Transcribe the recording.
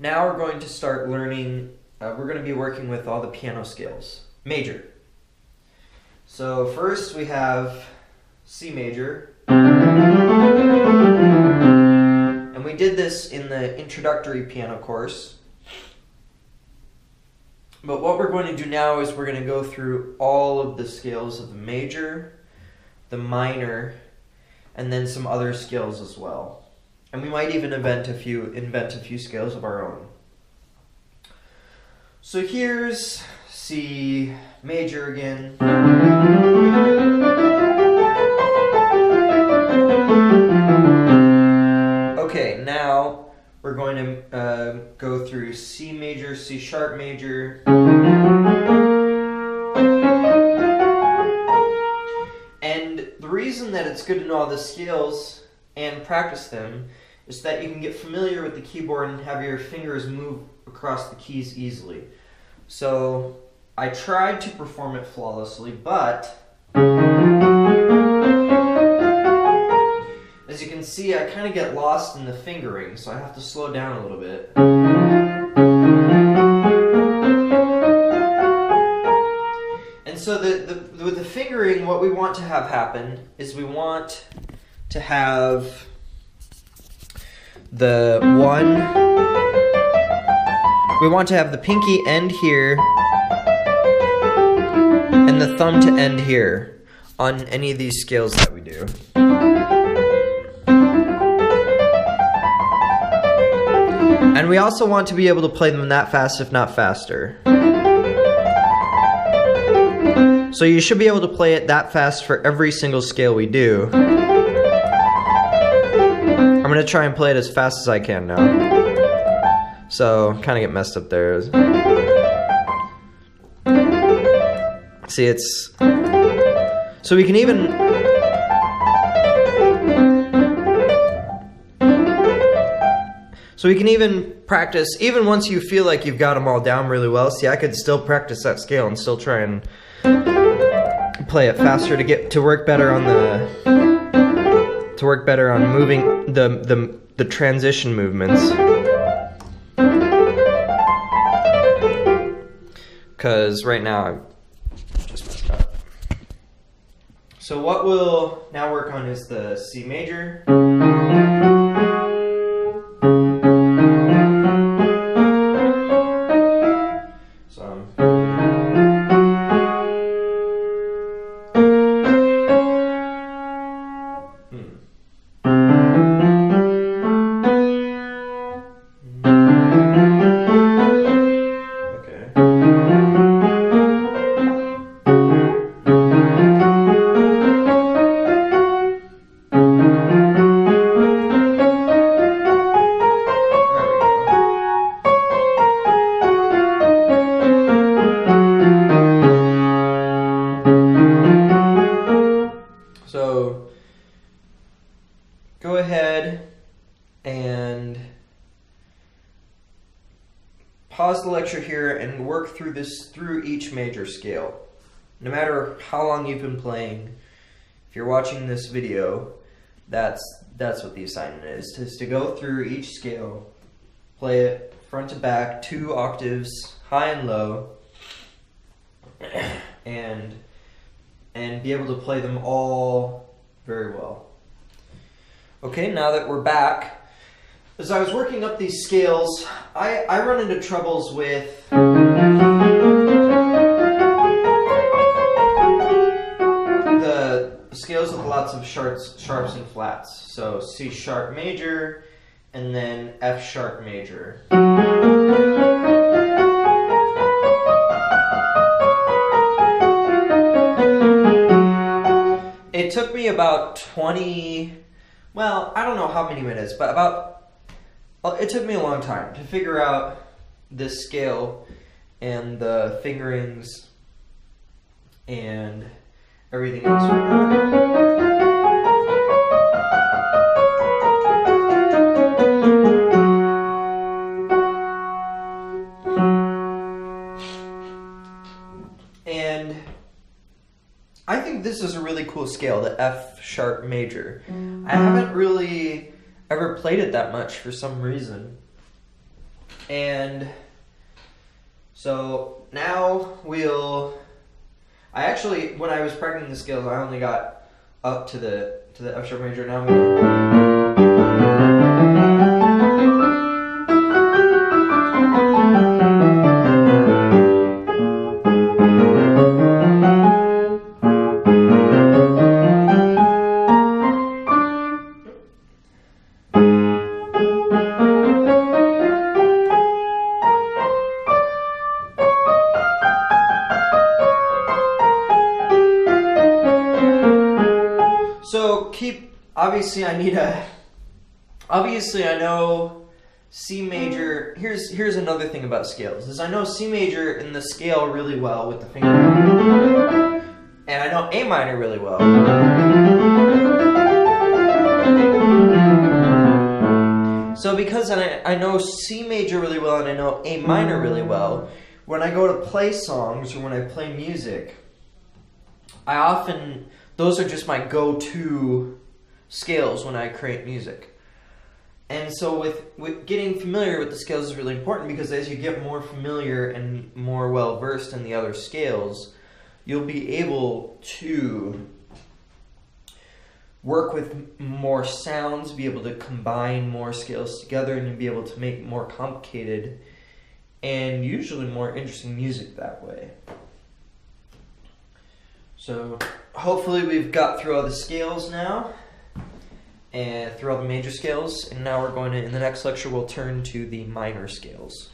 Now we're going to start learning, we're going to be working with all the piano scales. Major. So first we have C major. And we did this in the introductory piano course. But what we're going to do now is we're going to go through all of the scales of the major, the minor, and then some other scales as well. And we might even invent a few scales of our own. So here's C major again. Okay, now we're going to go through C major, C sharp major. And the reason that it's good to know all the scales and practice them is that you can get familiar with the keyboard and have your fingers move across the keys easily. So I tried to perform it flawlessly, but as you can see, I kind of get lost in the fingering, so I have to slow down a little bit. And so with the fingering, what we want to have happen is we want to have the pinky end here and the thumb to end here on any of these scales that we do. And we also want to be able to play them that fast, if not faster. So you should be able to play it that fast for every single scale we do. I'm going to try and play it as fast as I can now. So, kind of get messed up there. See, it's... So we can even... So we can even practice, even once you feel like you've got them all down really well. See, I could still practice that scale and still try and play it faster to work better on moving the transition movements. Because right now I'm just messed up. So what we'll now work on is the C major. So go ahead and pause the lecture here and work through each major scale. No matter how long you've been playing, if you're watching this video, that's what the assignment is to go through each scale, play it front to back, 2 octaves, high and low, and be able to play them all very well. Okay, now that we're back, as I was working up these scales, I run into troubles with the scales with lots of sharps and flats. So C sharp major and then F sharp major. It took me about 20, well, I don't know how many minutes, but it took me a long time to figure out this scale and the fingerings and everything else. And I think this is a really cool scale, the F sharp major. I haven't really ever played it that much for some reason. And so now I actually, when I was practicing the scales, I only got up to the F sharp major. Now I'm going. So obviously I know C major. Here's another thing about scales, is I know C major in the scale really well with the finger, and I know A minor really well. So because I know C major really well and I know A minor really well, when I go to play songs or when I play music, those are just my go-to scales when I create music. And so with getting familiar with the scales is really important, because as you get more familiar and more well-versed in the other scales, you'll be able to work with more sounds, be able to combine more scales together, and you'll be able to make more complicated and usually more interesting music that way. So hopefully we've got through all the scales now, and through all the major scales, and now we're going to, in the next lecture, we'll turn to the minor scales.